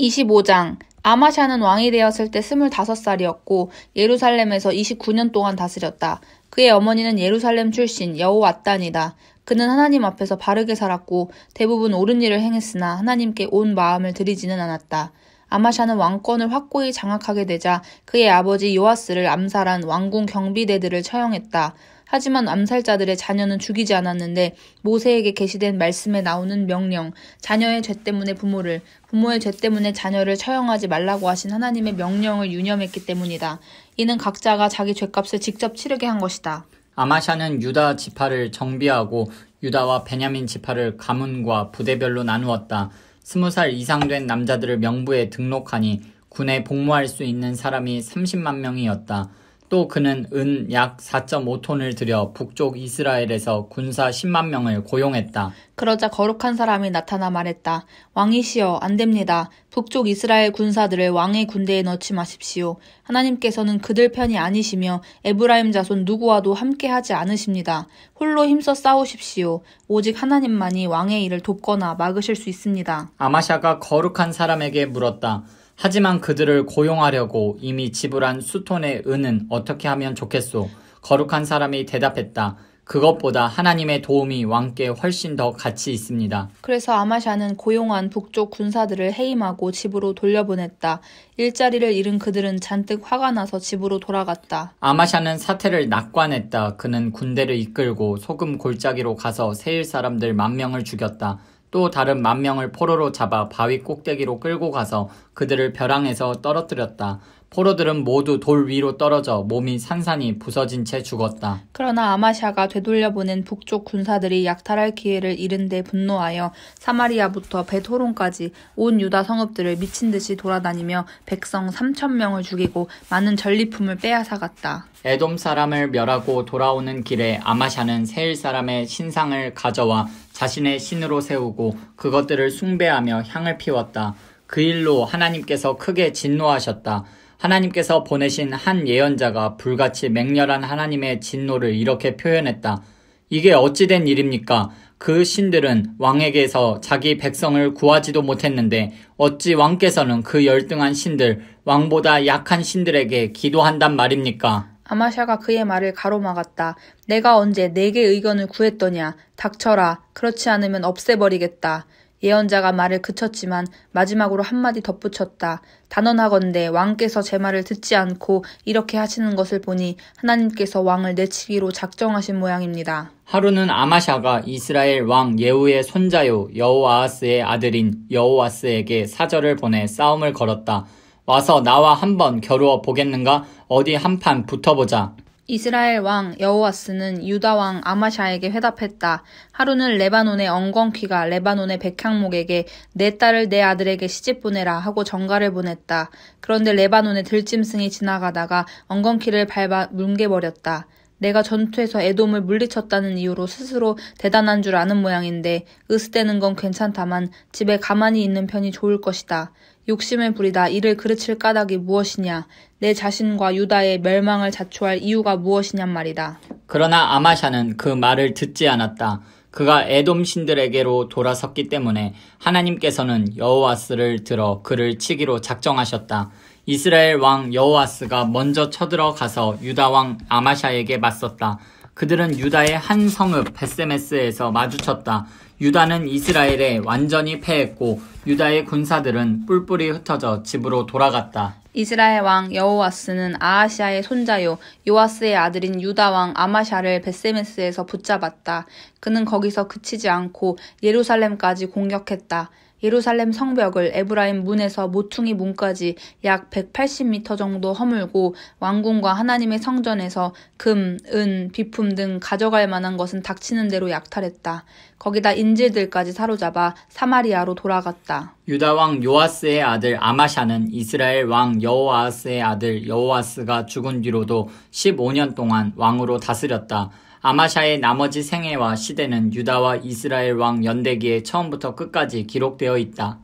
25장 아마샤는 왕이 되었을 때 25살이었고 예루살렘에서 29년 동안 다스렸다. 그의 어머니는 예루살렘 출신 여호앗단이다. 그는 하나님 앞에서 바르게 살았고 대부분 옳은 일을 행했으나 하나님께 온 마음을 들이지는 않았다. 아마샤는 왕권을 확고히 장악하게 되자 그의 아버지 요아스를 암살한 왕궁 경비대들을 처형했다. 하지만 암살자들의 자녀는 죽이지 않았는데 모세에게 계시된 말씀에 나오는 명령, 자녀의 죄 때문에 부모를, 부모의 죄 때문에 자녀를 처형하지 말라고 하신 하나님의 명령을 유념했기 때문이다. 이는 각자가 자기 죄값을 직접 치르게 한 것이다. 아마샤는 유다 지파를 정비하고 유다와 베냐민 지파를 가문과 부대별로 나누었다. 20살 이상 된 남자들을 명부에 등록하니 군에 복무할 수 있는 사람이 30만 명이었다. 또 그는 은 약 4.5톤을 들여 북쪽 이스라엘에서 군사 10만 명을 고용했다. 그러자 거룩한 사람이 나타나 말했다. 왕이시여, 안 됩니다. 북쪽 이스라엘 군사들을 왕의 군대에 넣지 마십시오. 하나님께서는 그들 편이 아니시며 에브라임 자손 누구와도 함께하지 않으십니다. 홀로 힘써 싸우십시오. 오직 하나님만이 왕의 일을 돕거나 막으실 수 있습니다. 아마샤가 거룩한 사람에게 물었다. 하지만 그들을 고용하려고 이미 지불한 수톤의 은은 어떻게 하면 좋겠소? 거룩한 사람이 대답했다. 그것보다 하나님의 도움이 왕께 훨씬 더 가치 있습니다. 그래서 아마샤는 고용한 북쪽 군사들을 해임하고 집으로 돌려보냈다. 일자리를 잃은 그들은 잔뜩 화가 나서 집으로 돌아갔다. 아마샤는 사태를 낙관했다. 그는 군대를 이끌고 소금 골짜기로 가서 세일 사람들 10,000명을 죽였다. 또 다른 10,000명을 포로로 잡아 바위 꼭대기로 끌고 가서 그들을 벼랑에서 떨어뜨렸다. 포로들은 모두 돌 위로 떨어져 몸이 산산이 부서진 채 죽었다. 그러나 아마샤가 되돌려보낸 북쪽 군사들이 약탈할 기회를 잃은 데 분노하여 사마리아부터 벳호론까지 온 유다 성읍들을 미친 듯이 돌아다니며 백성 3,000명을 죽이고 많은 전리품을 빼앗아갔다. 에돔 사람을 멸하고 돌아오는 길에 아마샤는 세일 사람의 신상을 가져와 자신의 신으로 세우고 그것들을 숭배하며 향을 피웠다. 그 일로 하나님께서 크게 진노하셨다. 하나님께서 보내신 한 예언자가 불같이 맹렬한 하나님의 진노를 이렇게 표현했다. 이게 어찌된 일입니까? 그 신들은 왕에게서 자기 백성을 구하지도 못했는데 어찌 왕께서는 그 열등한 신들, 왕보다 약한 신들에게 기도한단 말입니까? 아마샤가 그의 말을 가로막았다. 내가 언제 내게 의견을 구했더냐. 닥쳐라. 그렇지 않으면 없애버리겠다. 예언자가 말을 그쳤지만 마지막으로 한마디 덧붙였다. 단언하건대 왕께서 제 말을 듣지 않고 이렇게 하시는 것을 보니 하나님께서 왕을 내치기로 작정하신 모양입니다. 하루는 아마샤가 이스라엘 왕 예후의 손자요 여호아하스의 아들인 여호아스에게 사절을 보내 싸움을 걸었다. 와서 나와 한번 겨루어 보겠는가? 어디 한판 붙어보자. 이스라엘 왕 여호아스는 유다 왕 아마샤에게 회답했다. 하루는 레바논의 엉겅퀴가 레바논의 백향목에게 내 딸을 내 아들에게 시집 보내라 하고 전가를 보냈다. 그런데 레바논의 들짐승이 지나가다가 엉겅퀴를 밟아 뭉개버렸다. 내가 전투에서 에돔을 물리쳤다는 이유로 스스로 대단한 줄 아는 모양인데 으스대는 건 괜찮다만 집에 가만히 있는 편이 좋을 것이다. 욕심을 부리다 이를 그르칠 까닭이 무엇이냐. 내 자신과 유다의 멸망을 자초할 이유가 무엇이냔 말이다. 그러나 아마샤는 그 말을 듣지 않았다. 그가 에돔 신들에게로 돌아섰기 때문에 하나님께서는 여호아스를 들어 그를 치기로 작정하셨다. 이스라엘 왕 여호아스가 먼저 쳐들어가서 유다 왕 아마샤에게 맞섰다. 그들은 유다의 한 성읍 벳세메스에서 마주쳤다. 유다는 이스라엘에 완전히 패했고 유다의 군사들은 뿔뿔이 흩어져 집으로 돌아갔다. 이스라엘 왕 여호아스는 아하시아의 손자요 요아스의 아들인 유다 왕 아마샤를 벳세메스에서 붙잡았다. 그는 거기서 그치지 않고 예루살렘까지 공격했다. 예루살렘 성벽을 에브라임 문에서 모퉁이 문까지 약 180m 정도 허물고 왕궁과 하나님의 성전에서 금, 은, 비품 등 가져갈 만한 것은 닥치는 대로 약탈했다. 거기다 인질들까지 사로잡아 사마리아로 돌아갔다. 유다 왕 요아스의 아들 아마샤는 이스라엘 왕 여호아스의 아들 여호아스가 죽은 뒤로도 15년 동안 왕으로 다스렸다. 아마샤의 나머지 생애와 시대는 유다와 이스라엘 왕 연대기에 처음부터 끝까지 기록되어 있다.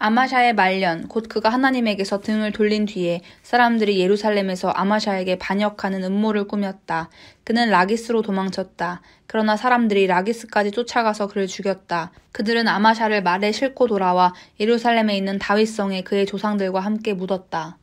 아마샤의 말년, 곧 그가 하나님에게서 등을 돌린 뒤에 사람들이 예루살렘에서 아마샤에게 반역하는 음모를 꾸몄다. 그는 라기스로 도망쳤다. 그러나 사람들이 라기스까지 쫓아가서 그를 죽였다. 그들은 아마샤를 말에 싣고 돌아와 예루살렘에 있는 다윗성에 그의 조상들과 함께 묻었다.